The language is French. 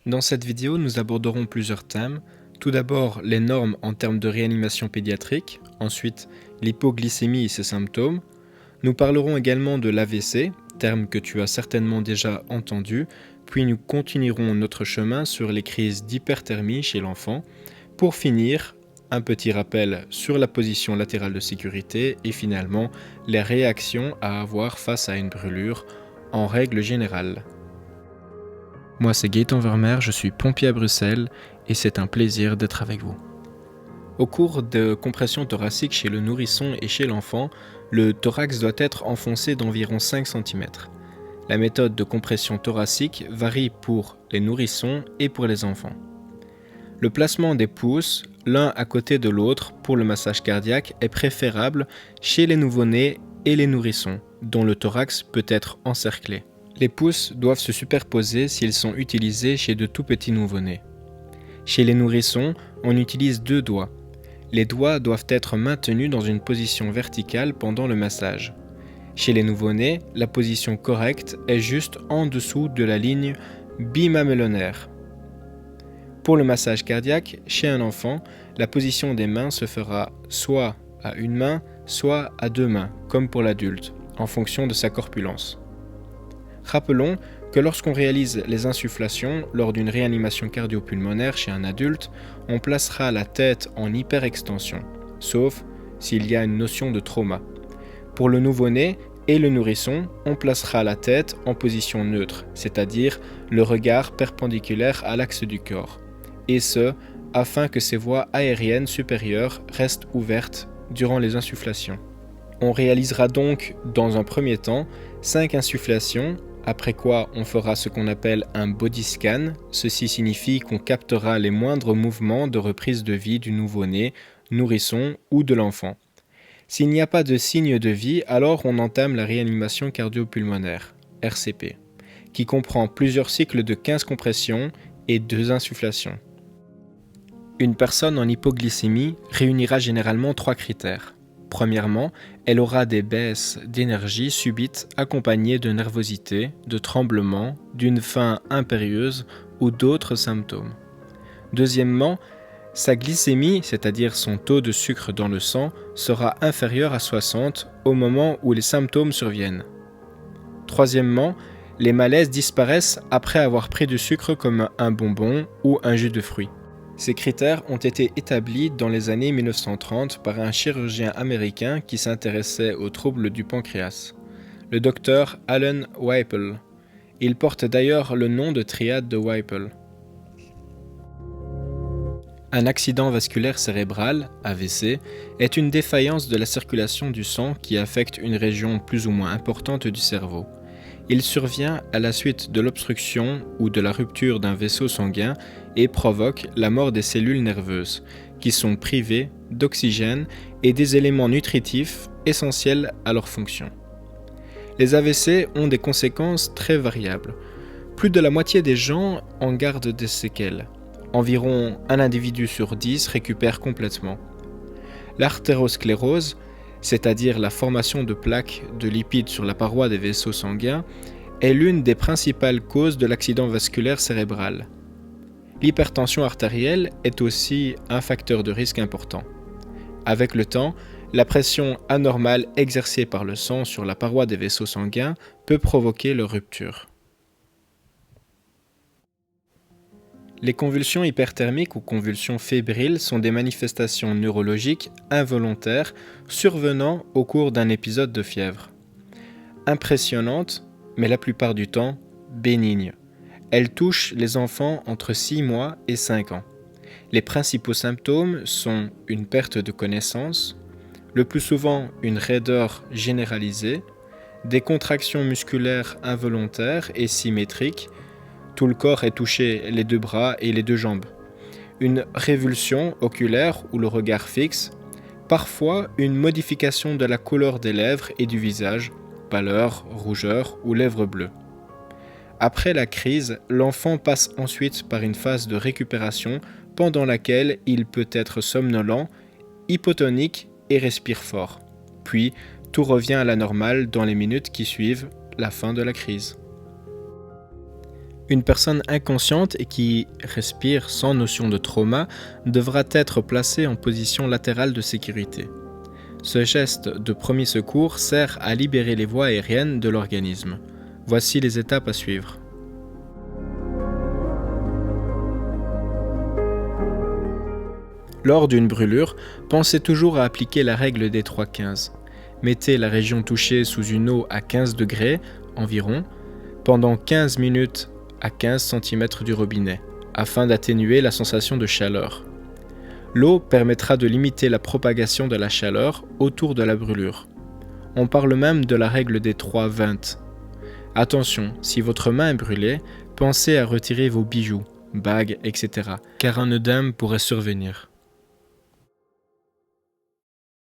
Dans cette vidéo, nous aborderons plusieurs thèmes. Tout d'abord, les normes en termes de réanimation pédiatrique, ensuite l'hypoglycémie et ses symptômes. Nous parlerons également de l'AVC, terme que tu as certainement déjà entendu, puis nous continuerons notre chemin sur les crises d'hyperthermie chez l'enfant. Pour finir, un petit rappel sur la position latérale de sécurité et finalement les réactions à avoir face à une brûlure en règle générale. Moi, c'est Gaëtan Vermeer, je suis pompier à Bruxelles et c'est un plaisir d'être avec vous. Au cours de compression thoracique chez le nourrisson et chez l'enfant, le thorax doit être enfoncé d'environ 5 cm. La méthode de compression thoracique varie pour les nourrissons et pour les enfants. Le placement des pouces, l'un à côté de l'autre pour le massage cardiaque, est préférable chez les nouveau-nés et les nourrissons, dont le thorax peut être encerclé. Les pouces doivent se superposer s'ils sont utilisés chez de tout petits nouveau-nés. Chez les nourrissons, on utilise 2 doigts. Les doigts doivent être maintenus dans une position verticale pendant le massage. Chez les nouveau-nés, la position correcte est juste en dessous de la ligne bimamelonnaire. Pour le massage cardiaque, chez un enfant, la position des mains se fera soit à une main, soit à 2 mains, comme pour l'adulte, en fonction de sa corpulence. Rappelons que lorsqu'on réalise les insufflations lors d'une réanimation cardio-pulmonaire chez un adulte, on placera la tête en hyperextension, sauf s'il y a une notion de trauma. Pour le nouveau-né et le nourrisson, on placera la tête en position neutre, c'est-à-dire le regard perpendiculaire à l'axe du corps, et ce, afin que ses voies aériennes supérieures restent ouvertes durant les insufflations. On réalisera donc, dans un premier temps, 5 insufflations, après quoi on fera ce qu'on appelle un body scan. Ceci signifie qu'on captera les moindres mouvements de reprise de vie du nouveau-né, nourrisson ou de l'enfant. S'il n'y a pas de signe de vie, alors on entame la réanimation cardio-pulmonaire, RCP, qui comprend plusieurs cycles de 15 compressions et 2 insufflations. Une personne en hypoglycémie réunira généralement 3 critères. Premièrement, elle aura des baisses d'énergie subites accompagnées de nervosité, de tremblements, d'une faim impérieuse ou d'autres symptômes. Deuxièmement, sa glycémie, c'est-à-dire son taux de sucre dans le sang, sera inférieur à 60 au moment où les symptômes surviennent. Troisièmement, les malaises disparaissent après avoir pris du sucre comme un bonbon ou un jus de fruits. Ces critères ont été établis dans les années 1930 par un chirurgien américain qui s'intéressait aux troubles du pancréas, le docteur Alan Whipple. Il porte d'ailleurs le nom de triade de Whipple. Un accident vasculaire cérébral, AVC, est une défaillance de la circulation du sang qui affecte une région plus ou moins importante du cerveau. Il survient à la suite de l'obstruction ou de la rupture d'un vaisseau sanguin et provoque la mort des cellules nerveuses, qui sont privées d'oxygène et des éléments nutritifs essentiels à leur fonction. Les AVC ont des conséquences très variables. Plus de la moitié des gens en gardent des séquelles. Environ un individu sur 10 récupère complètement. L'artérosclérose, c'est-à-dire la formation de plaques de lipides sur la paroi des vaisseaux sanguins, est l'une des principales causes de l'accident vasculaire cérébral. L'hypertension artérielle est aussi un facteur de risque important. Avec le temps, la pression anormale exercée par le sang sur la paroi des vaisseaux sanguins peut provoquer leur rupture. Les convulsions hyperthermiques ou convulsions fébriles sont des manifestations neurologiques involontaires survenant au cours d'un épisode de fièvre. Impressionnantes, mais la plupart du temps bénignes. Elles touchent les enfants entre 6 mois et 5 ans. Les principaux symptômes sont une perte de connaissance, le plus souvent une raideur généralisée, des contractions musculaires involontaires et symétriques. Tout le corps est touché, les 2 bras et les 2 jambes. Une révulsion oculaire ou le regard fixe. Parfois, une modification de la couleur des lèvres et du visage, pâleur, rougeur ou lèvres bleues. Après la crise, l'enfant passe ensuite par une phase de récupération pendant laquelle il peut être somnolent, hypotonique et respire fort. Puis, tout revient à la normale dans les minutes qui suivent la fin de la crise. Une personne inconsciente et qui respire sans notion de trauma devra être placée en position latérale de sécurité. Ce geste de premier secours sert à libérer les voies aériennes de l'organisme. Voici les étapes à suivre. Lors d'une brûlure, pensez toujours à appliquer la règle des 3-15. Mettez la région touchée sous une eau à 15 degrés environ pendant 15 minutes à 15 cm du robinet, afin d'atténuer la sensation de chaleur. L'eau permettra de limiter la propagation de la chaleur autour de la brûlure. On parle même de la règle des 3-20. Attention, si votre main est brûlée, pensez à retirer vos bijoux, bagues, etc., car un œdème pourrait survenir.